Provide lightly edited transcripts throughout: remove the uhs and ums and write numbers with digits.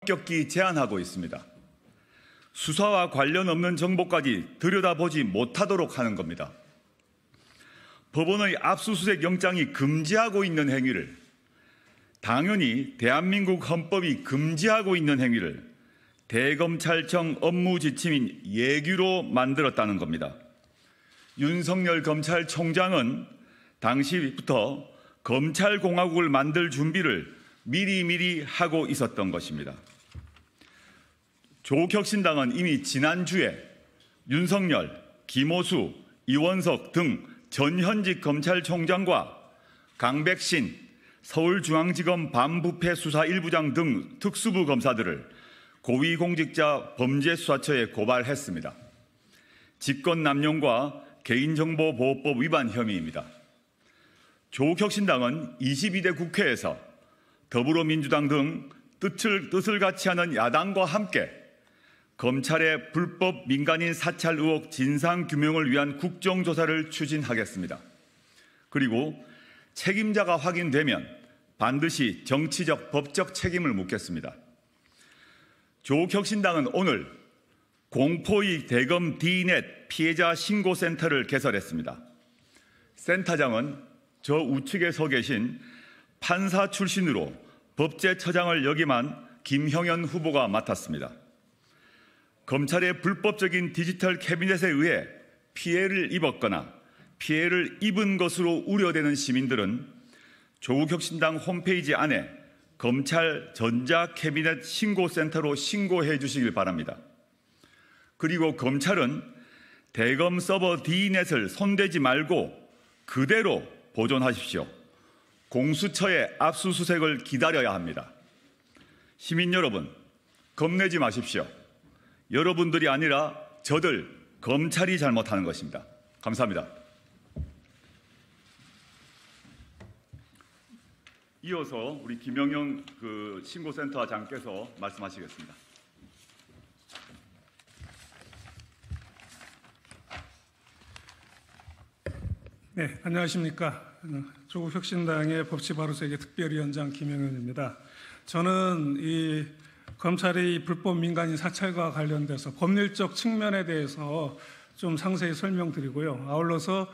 엄격히 제한하고 있습니다. 수사와 관련 없는 정보까지 들여다보지 못하도록 하는 겁니다. 법원의 압수수색 영장이 금지하고 있는 행위를, 당연히 대한민국 헌법이 금지하고 있는 행위를 대검찰청 업무 지침인 예규로 만들었다는 겁니다. 윤석열 검찰총장은 당시부터 검찰공화국을 만들 준비를 미리미리 하고 있었던 것입니다. 조국혁신당은 이미 지난주에 윤석열, 김호수, 이원석 등 전현직 검찰총장과 강백신 서울중앙지검 반부패수사 1부장 등 특수부 검사들을 고위공직자 범죄수사처에 고발했습니다. 직권남용과 개인정보보호법 위반 혐의입니다. 조국혁신당은 22대 국회에서 더불어민주당 등 뜻을 같이 하는 야당과 함께 검찰의 불법 민간인 사찰 의혹 진상규명을 위한 국정조사를 추진하겠습니다. 그리고 책임자가 확인되면 반드시 정치적, 법적 책임을 묻겠습니다. 조국혁신당은 오늘 공포의 대검 D넷 피해자 신고센터를 개설했습니다. 센터장은 저 우측에 서 계신 판사 출신으로 법제처장을 역임한 김형현 후보가 맡았습니다. 검찰의 불법적인 디지털 캐비넷에 의해 피해를 입었거나 피해를 입은 것으로 우려되는 시민들은 조국혁신당 홈페이지 안에 검찰 전자캐비넷 신고센터로 신고해 주시길 바랍니다. 그리고 검찰은 대검 서버 D넷을 손대지 말고 그대로 보존하십시오. 공수처의 압수수색을 기다려야 합니다. 시민 여러분, 겁내지 마십시오. 여러분들이 아니라 저들 검찰이 잘못하는 것입니다. 감사합니다. 이어서 우리 김영영 신고센터장께서 말씀하시겠습니다. 네, 안녕하십니까. 조국혁신당의 법치바로세계 특별위원장 김영현입니다. 저는 이 검찰의 불법 민간인 사찰과 관련돼서 법률적 측면에 대해서 좀 상세히 설명드리고요. 아울러서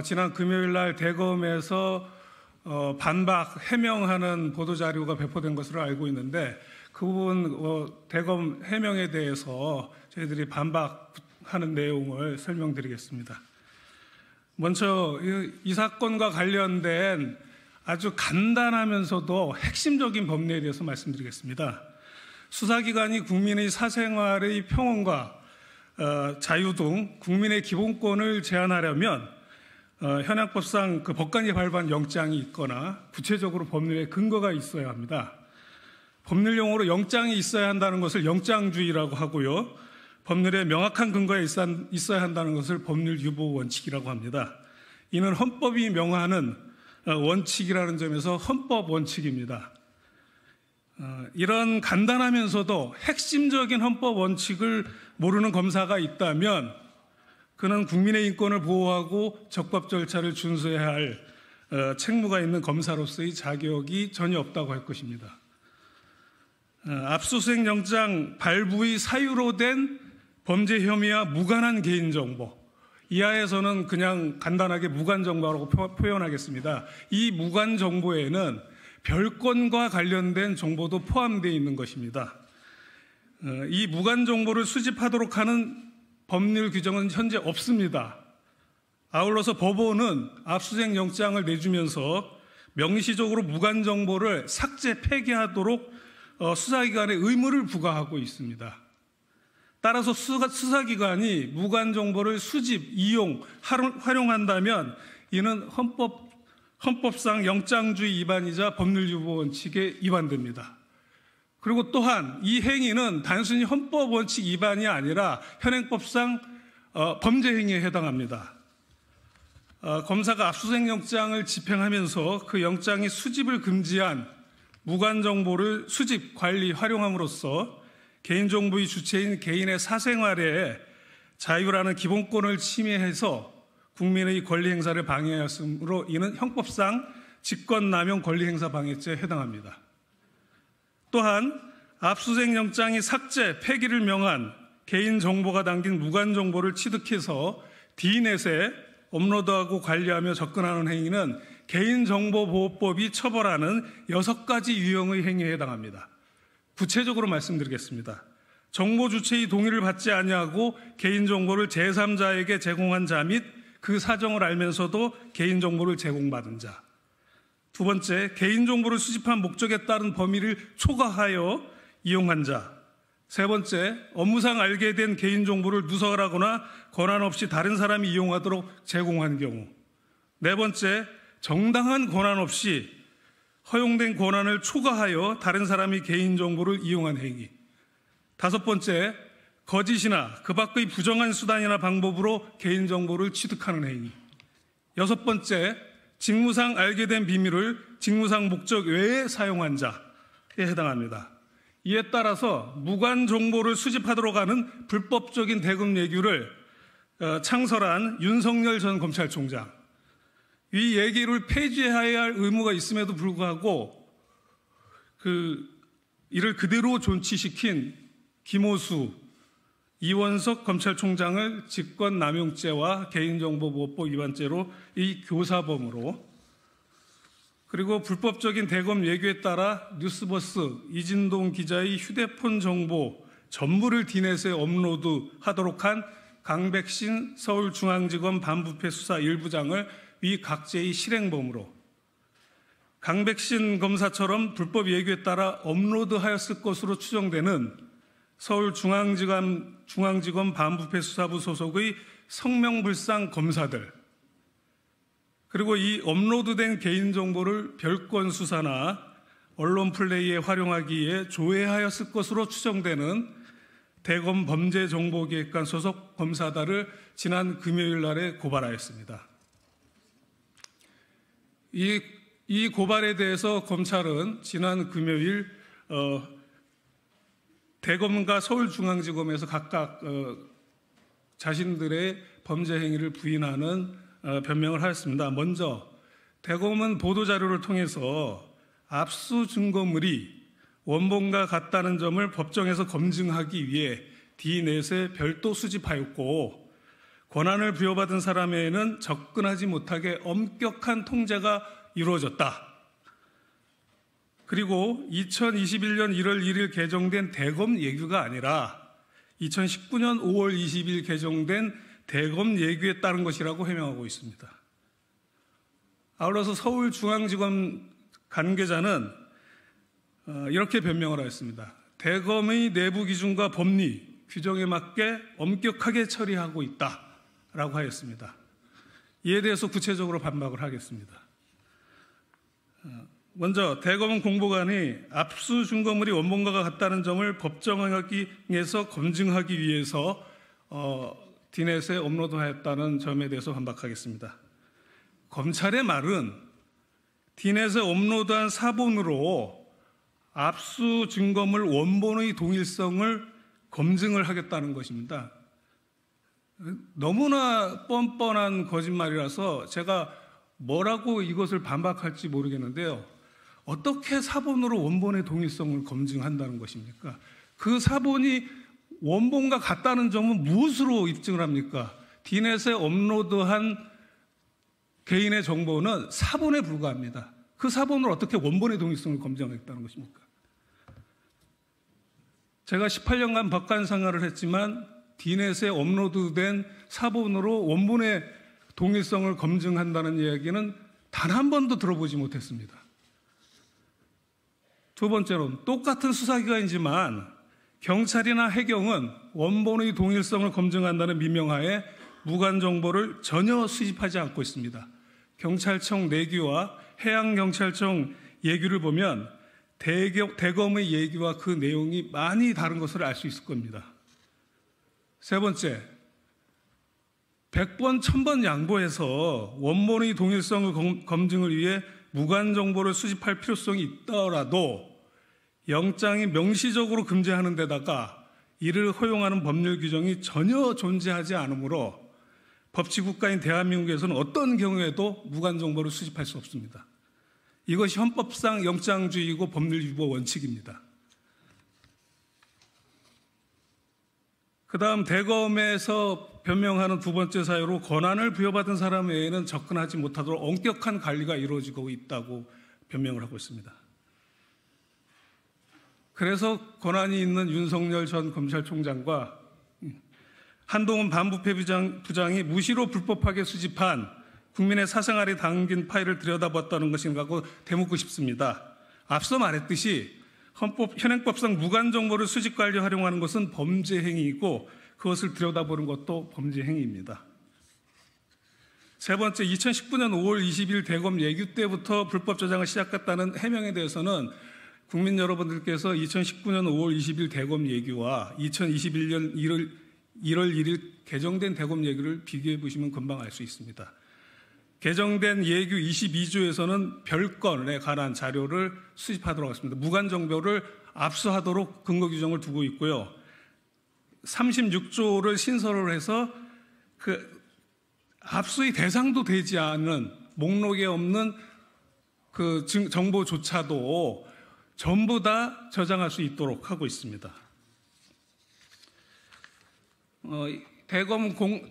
지난 금요일 날 대검에서 반박 해명하는 보도자료가 배포된 것으로 알고 있는데 그 부분 대검 해명에 대해서 저희들이 반박하는 내용을 설명드리겠습니다. 먼저 이 사건과 관련된 아주 간단하면서도 핵심적인 법리에 대해서 말씀드리겠습니다. 수사기관이 국민의 사생활의 평온과 자유 등 국민의 기본권을 제한하려면 현행법상 그 법관이 발부한 영장이 있거나 구체적으로 법률에 근거가 있어야 합니다. 법률 용어로 영장이 있어야 한다는 것을 영장주의라고 하고요. 법률에 명확한 근거가 있어야 한다는 것을 법률 유보 원칙이라고 합니다. 이는 헌법이 명하는 원칙이라는 점에서 헌법 원칙입니다. 이런 간단하면서도 핵심적인 헌법 원칙을 모르는 검사가 있다면 그는 국민의 인권을 보호하고 적법 절차를 준수해야 할 책무가 있는 검사로서의 자격이 전혀 없다고 할 것입니다. 압수수색 영장 발부의 사유로 된 범죄 혐의와 무관한 개인정보, 이하에서는 그냥 간단하게 무관정보라고 표현하겠습니다. 이 무관정보에는 별건과 관련된 정보도 포함되어 있는 것입니다. 이 무관정보를 수집하도록 하는 법률 규정은 현재 없습니다. 아울러서 법원은 압수수색 영장을 내주면서 명시적으로 무관정보를 삭제, 폐기하도록 수사기관에 의무를 부과하고 있습니다. 따라서 수사기관이 무관정보를 수집, 이용, 활용한다면 이는 헌법상 영장주의 위반이자 법률유보 원칙에 위반됩니다. 그리고 또한 이 행위는 단순히 헌법 원칙 위반이 아니라 현행법상 범죄 행위에 해당합니다. 검사가 압수수색 영장을 집행하면서 그 영장의 수집을 금지한 무관정보를 수집, 관리, 활용함으로써 개인정보의 주체인 개인의 사생활에 자유라는 기본권을 침해해서 국민의 권리행사를 방해하였으므로 이는 형법상 직권남용 권리행사 방해죄에 해당합니다. 또한 압수수색 영장이 삭제, 폐기를 명한 개인정보가 담긴 무관정보를 취득해서 D넷에 업로드하고 관리하며 접근하는 행위는 개인정보보호법이 처벌하는 6가지 유형의 행위에 해당합니다. 구체적으로 말씀드리겠습니다. 정보 주체의 동의를 받지 아니하고 개인정보를 제3자에게 제공한 자 및 그 사정을 알면서도 개인정보를 제공받은 자. 두 번째, 개인정보를 수집한 목적에 따른 범위를 초과하여 이용한 자. 세 번째, 업무상 알게 된 개인정보를 누설하거나 권한 없이 다른 사람이 이용하도록 제공한 경우. 네 번째, 정당한 권한 없이 허용된 권한을 초과하여 다른 사람이 개인정보를 이용한 행위. 다섯 번째, 거짓이나 그 밖의 부정한 수단이나 방법으로 개인정보를 취득하는 행위. 여섯 번째, 직무상 알게 된 비밀을 직무상 목적 외에 사용한 자에 해당합니다. 이에 따라서 무관 정보를 수집하도록 하는 불법적인 대금 예규를 창설한 윤석열 전 검찰총장. 이 예기를 폐지해야 할 의무가 있음에도 불구하고 이를 그대로 존치시킨 김호수, 이원석 검찰총장을 직권남용죄와 개인정보보호법 위반죄로 이 교사범으로, 그리고 불법적인 대검 예규에 따라 뉴스버스 이진동 기자의 휴대폰 정보 전부를 D넷에 업로드하도록 한 강백신 서울중앙지검 반부패 수사 1부장을 위 각제의 실행범으로, 강백신 검사처럼 불법 예규에 따라 업로드하였을 것으로 추정되는 서울중앙지검 반부패 수사부 소속의 성명불상 검사들, 그리고 이 업로드된 개인정보를 별건 수사나 언론 플레이에 활용하기 위해 조회하였을 것으로 추정되는 대검 범죄정보기획관 소속 검사들을 지난 금요일 날에 고발하였습니다. 이 고발에 대해서 검찰은 지난 금요일 대검과 서울중앙지검에서 각각 자신들의 범죄 행위를 부인하는 변명을 하였습니다. 먼저 대검은 보도자료를 통해서 압수 증거물이 원본과 같다는 점을 법정에서 검증하기 위해 D넷에 별도 수집하였고, 권한을 부여받은 사람에게는 접근하지 못하게 엄격한 통제가 이루어졌다. 그리고 2021년 1월 1일 개정된 대검 예규가 아니라 2019년 5월 20일 개정된 대검 예규에 따른 것이라고 해명하고 있습니다. 아울러서 서울중앙지검 관계자는 이렇게 변명을 하였습니다. 대검의 내부 기준과 법리, 규정에 맞게 엄격하게 처리하고 있다라고 하였습니다. 이에 대해서 구체적으로 반박을 하겠습니다. 먼저 대검은 공보관이 압수 증거물이 원본과 같다는 점을 법정에서 검증하기 위해서 D넷에 업로드하였다는 점에 대해서 반박하겠습니다. 검찰의 말은 D넷에 업로드한 사본으로 압수 증거물 원본의 동일성을 검증을 하겠다는 것입니다. 너무나 뻔뻔한 거짓말이라서 제가 뭐라고 이것을 반박할지 모르겠는데요. 어떻게 사본으로 원본의 동일성을 검증한다는 것입니까? 그 사본이 원본과 같다는 점은 무엇으로 입증을 합니까? D넷에 업로드한 개인의 정보는 사본에 불과합니다. 그 사본을 어떻게 원본의 동일성을 검증하겠다는 것입니까? 제가 18년간 법관 생활을 했지만 D넷에 업로드된 사본으로 원본의 동일성을 검증한다는 이야기는 단 한 번도 들어보지 못했습니다. 두 번째로, 똑같은 수사기관이지만 경찰이나 해경은 원본의 동일성을 검증한다는 미명하에 무관 정보를 전혀 수집하지 않고 있습니다. 경찰청 내규와 해양경찰청 예규를 보면 대검의 예규와 그 내용이 많이 다른 것을 알 수 있을 겁니다. 세 번째, 100번, 1000번 양보해서 원본의 동일성을 검증을 위해 무관 정보를 수집할 필요성이 있더라도 영장이 명시적으로 금지하는 데다가 이를 허용하는 법률 규정이 전혀 존재하지 않으므로 법치국가인 대한민국에서는 어떤 경우에도 무관 정보를 수집할 수 없습니다. 이것이 헌법상 영장주의이고 법률 유보 원칙입니다. 그다음 대검에서 변명하는 두 번째 사유로 권한을 부여받은 사람 외에는 접근하지 못하도록 엄격한 관리가 이루어지고 있다고 변명을 하고 있습니다. 그래서 권한이 있는 윤석열 전 검찰총장과 한동훈 반부패 부장이 무시로 불법하게 수집한 국민의 사생활이 담긴 파일을 들여다봤다는 것인가고 되묻고 싶습니다. 앞서 말했듯이 현행법상 무관 정보를 수집 관리 활용하는 것은 범죄 행위이고 그것을 들여다보는 것도 범죄 행위입니다. 세 번째, 2019년 5월 20일 대검 예규 때부터 불법 저장을 시작했다는 해명에 대해서는 국민 여러분들께서 2019년 5월 20일 대검 예규와 2021년 1월 1일 개정된 대검 예규를 비교해 보시면 금방 알 수 있습니다. 개정된 예규 22조에서는 별건에 관한 자료를 수집하도록 하겠습니다. 무관 정보를 압수하도록 근거 규정을 두고 있고요. 36조를 신설을 해서 그 압수의 대상도 되지 않은 목록에 없는 그 정보조차도 전부 다 저장할 수 있도록 하고 있습니다.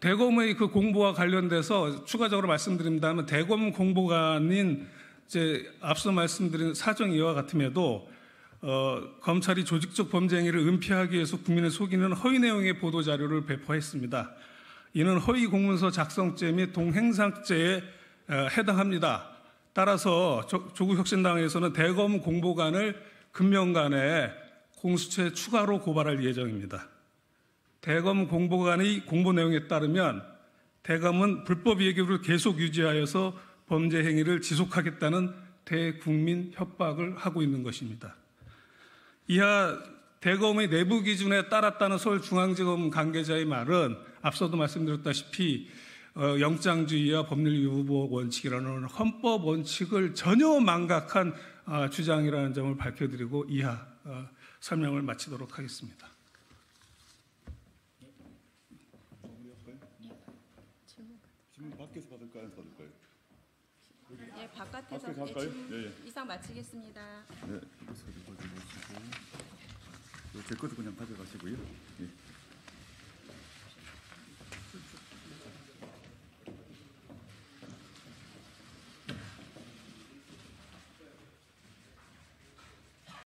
대검의 그 공보와 관련돼서 추가적으로 말씀드린다면 대검 공보관인 이제 앞서 말씀드린 사정 이와 같음에도 검찰이 조직적 범죄 행위를 은폐하기 위해서 국민을 속이는 허위 내용의 보도 자료를 배포했습니다. 이는 허위 공문서 작성죄 및 동행상죄에 해당합니다. 따라서 조국혁신당에서는 대검 공보관을 금년간에 공수처에 추가로 고발할 예정입니다. 대검 공보관의 공보 내용에 따르면 대검은 불법 예규를 계속 유지하여서 범죄 행위를 지속하겠다는 대국민 협박을 하고 있는 것입니다. 이하 대검의 내부 기준에 따랐다는 서울중앙지검 관계자의 말은 앞서도 말씀드렸다시피 영장주의와 법률유보 원칙이라는 헌법 원칙을 전혀 망각한 주장이라는 점을 밝혀드리고 이하 설명을 마치도록 하겠습니다. 질문 밖에서 받을까요? 안에서 받을까요? 예, 바깥에서 밖에서 할까요? 질문 예. 이상 마치겠습니다. 네, 여기서 가져가시고 제 것도 그냥 가져가시고요. 예.